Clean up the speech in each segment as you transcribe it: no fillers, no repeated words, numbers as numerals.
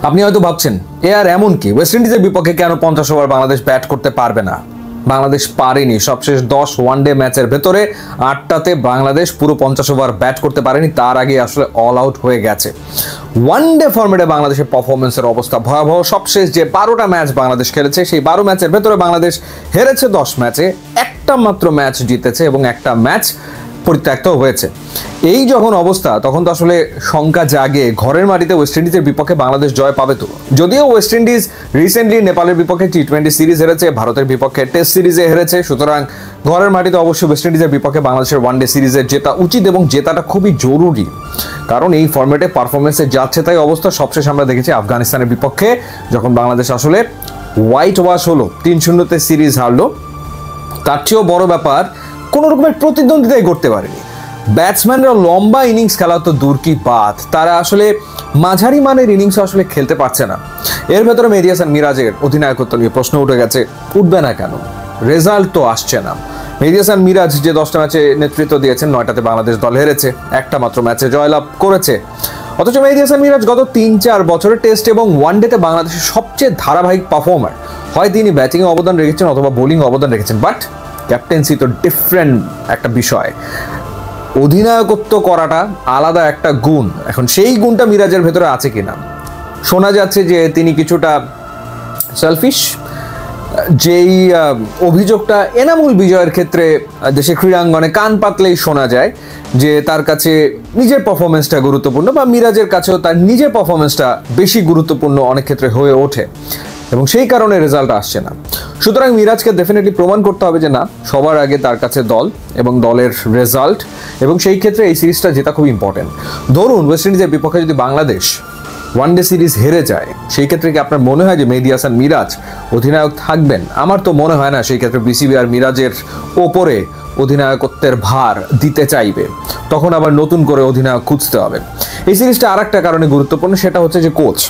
আপনি হয়তো ভাবছেন আর এমন কি ওয়েস্ট ইন্ডিজের বিপক্ষে কেন 50 ওভার বাংলাদেশ ব্যাট করতে পারবে না? বাংলাদেশ পারেনি। সবশেষ 10 ওয়ানডে ম্যাচের ভেতরে 8টাতে বাংলাদেশ পুরো 50 ওভার ব্যাট করতে পারেনি, তার আগে আসলে অল আউট হয়ে গেছে। ওয়ানডে ফরম্যাটে বাংলাদেশের পারফরমেন্সের অবস্থা ভয়াবহ। সবশেষ যে 12টা ম্যাচ বাংলাদেশ খেলেছে সেই 12 ম্যাচের ভেতরে বাংলাদেশ হেরেছে 10 ম্যাচে, একটা মাত্র ম্যাচ জিতেছে এবং একটা ম্যাচ পরিত্যক্ত হয়েছে। এই যখন অবস্থা তখন তো আসলে শঙ্কা জাগে ঘরের মাটিতে ওয়েস্ট ইন্ডিজের বিপক্ষে বাংলাদেশ জয় পাবে তো। যদিও ওয়েস্ট ইন্ডিজ রিসেন্টলি নেপালের বিপক্ষে টি20 সিরিজ হেরেছে, ভারতের বিপক্ষে টেস্ট সিরিজে হেরেছে, সুতরাং ঘরের মাটিতে অবশ্যই ওয়েস্ট ইন্ডিজের বিপক্ষে বাংলাদেশের ওয়ানডে সিরিজে জেতা উচিত এবং জেতাটা খুবই জরুরি, কারণ এই ফরম্যাটে পারফরমেন্সে যাচ্ছে তাই অবস্থা। সবশেষ আমরা দেখেছি আফগানিস্তানের বিপক্ষে যখন বাংলাদেশ আসলে হোয়াইট ওয়াশ হলো, 3-0 সিরিজ হারলো, তার চেয়েও বড় ব্যাপার কোনো রকমের প্রতিদ্বন্দ্বিতাই করতে পারেনি। ব্যাটসম্যানরা লম্বা ইনিংস খেলা তো দূর কি বাত, তারা আসলে মাঝারি মানের ইনিংস আসলে খেলতে পারছে না। এর ভেতরে মেহেদী হাসান মিরাজের অধিনায়কত্ব নিয়ে প্রশ্ন উঠে গেছে, উঠবে না কেন? রেজাল্ট তো আসছে না। মেহেদী হাসান মিরাজ যে 10টা ম্যাচে নেতৃত্ব দিয়েছেন, 9টাতে বাংলাদেশ দল হেরেছে, একটা মাত্র ম্যাচে জয়লাভ করেছে। অথচ মেহেদী হাসান মিরাজ গত 3-4 বছরে টেস্ট এবং ওয়ানডেতে বাংলাদেশের সবচেয়ে ধারাবাহিক পারফর্মার। হয় তিনি ব্যাটিংয়ে অবদান রেখেছেন অথবা বোলিং অবদান রেখেছেন, বাট ক্যাপ্টেন্সি তো ডিফারেন্ট একটা বিষয়। অধিনায়কত্ব করাটা আলাদা একটা গুণ। এখন সেই গুণটা মিরাজের ভেতরে আছে কিনা? শোনা যাচ্ছে যে তিনি কিছুটা সেলফিশ। যেই অভিযোগটা এনামুল বিজয়ের ক্ষেত্রে দেশের ক্রীড়াঙ্গনে কান পাতলেই শোনা যায় যে তার কাছে নিজের পারফরমেন্সটা গুরুত্বপূর্ণ, বা মিরাজের কাছেও তার নিজের পারফরমেন্সটা বেশি গুরুত্বপূর্ণ অনেক ক্ষেত্রে হয়ে ওঠে এবং সেই কারণে রেজাল্ট আসছে না। সুতরাং মিরাজকে ডেফিনেটলি প্রমাণ করতে হবে যে না, সবার আগে তার কাছে দল এবং দলের রেজাল্ট, এবং সেই ক্ষেত্রে এই সিরিজটা জেতা খুব ইম্পর্টেন্ট। ধরুন ওয়েস্ট ইন্ডিজের বিপক্ষে যদি বাংলাদেশ ওয়ানডে সিরিজ হেরে যায়, সেই ক্ষেত্রে কি আপনার মনে হয় যে মেহেদী হাসান মিরাজ অধিনায়ক থাকবেন? আমার তো মনে হয় না সেই ক্ষেত্রে বিসিবি আর মিরাজের ওপরে অধিনায়কত্বের ভার দিতে চাইবে। তখন আবার নতুন করে অধিনায়ক খুঁজতে হবে। এই সিরিজটা আর একটা কারণে গুরুত্বপূর্ণ, সেটা হচ্ছে যে কোচ।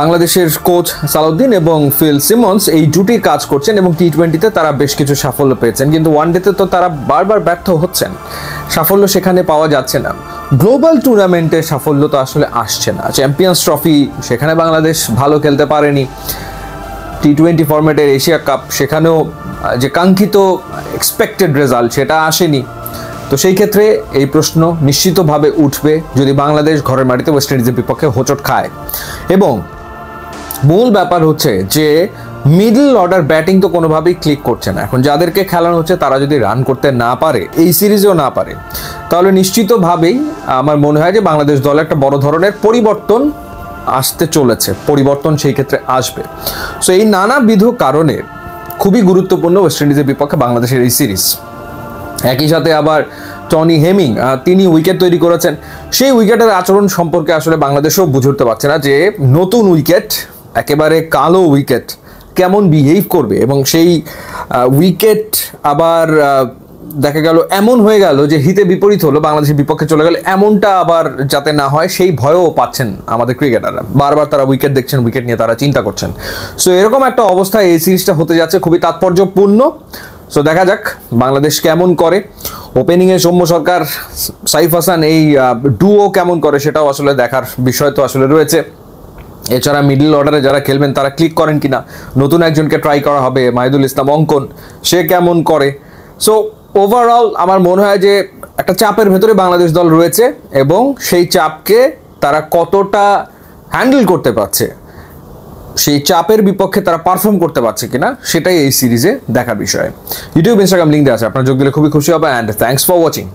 বাংলাদেশের কোচ সালাউদ্দিন এবং ফিল সিমন্স এই জুটি কাজ করছেন এবং টি20তে তারা বেশ কিছু সাফল্য পেয়েছেন, কিন্তু ওয়ানডেতে তো তারা বারবার ব্যর্থ হচ্ছেন, সাফল্য সেখানে পাওয়া যাচ্ছে না। গ্লোবাল টুর্নামেন্টে সাফল্য তো আসলে আসছে না। চ্যাম্পিয়ন্স ট্রফি, সেখানে বাংলাদেশ ভালো খেলতে পারেনি। টি20 ফরম্যাটের এশিয়া কাপ, সেখানেও যে কাঙ্ক্ষিত এক্সপেক্টেড রেজাল্ট সেটা আসেনি। তো সেই ক্ষেত্রে এই প্রশ্ন নিশ্চিতভাবে উঠবে যদি বাংলাদেশ ঘরের মাটিতে ওয়েস্ট ইন্ডিজের বিপক্ষে হোঁচট খায়। এবং মূল ব্যাপার হচ্ছে যে মিডল অর্ডার ব্যাটিং তো কোনোভাবেই ক্লিক করছে না। এখন যাদেরকে খেলানো হচ্ছে তারা যদি রান করতে না পারে, এই সিরিজেও না পারে, তাহলে নিশ্চিতভাবেই আমার মনে হয় যে বাংলাদেশ দলে একটা বড় ধরনের পরিবর্তন আসতে চলেছে, পরিবর্তন সেই ক্ষেত্রে আসবে। সো এই নানাবিধ কারণে খুবই গুরুত্বপূর্ণ ওয়েস্ট ইন্ডিজের বিপক্ষে বাংলাদেশের এই সিরিজ। একই সাথে আবার টনি হেমিং তিনি উইকেট তৈরি করেছেন, সেই উইকেটের আচরণ সম্পর্কে আসলে বাংলাদেশও বুঝে উঠতে পারছে না যে নতুন উইকেট, একেবারে কালো উইকেট কেমন বিহেভ করবে। এবং সেই উইকেট আবার দেখা গেল এমন হয়ে গেল যে হিতে বিপরীত হলো, বাংলাদেশের বিপক্ষে চলে গেল, এমনটা আবার যাতে না হয় সেই ভয়ও পাচ্ছেন আমাদের ক্রিকেটাররা। বারবার তারা উইকেট দেখছেন, উইকেট নিয়ে তারা চিন্তা করছেন। সো এরকম একটা অবস্থায় এই সিরিজটা হতে যাচ্ছে খুবই তাৎপর্যপূর্ণ। সো দেখা যাক বাংলাদেশ কেমন করে। ওপেনিংয়ে সৌম্য সরকার, সাইফ হাসান, এই ডুও কেমন করে সেটাও আসলে দেখার বিষয় তো আসলে রয়েছে। এছাড়া মিডল অর্ডারে যারা খেলবেন তারা ক্লিক করেন কিনা, নতুন একজনকে ট্রাই করা হবে, মাহিদুল ইসলাম অঙ্কন, সে কেমন করে। সো ওভারঅল আমার মনে হয় যে একটা চাপের ভেতরে বাংলাদেশ দল রয়েছে এবং সেই চাপকে তারা কতটা হ্যান্ডেল করতে পারছে, সেই চাপের বিপক্ষে তারা পারফর্ম করতে পারছে কিনা, সেটাই এই সিরিজে দেখার বিষয়। ইউটিউব, ইনস্টাগ্রাম লিঙ্ক দেওয়া আছে, আপনার যোগ দিলে খুবই খুশি হবে। And thanks for watching.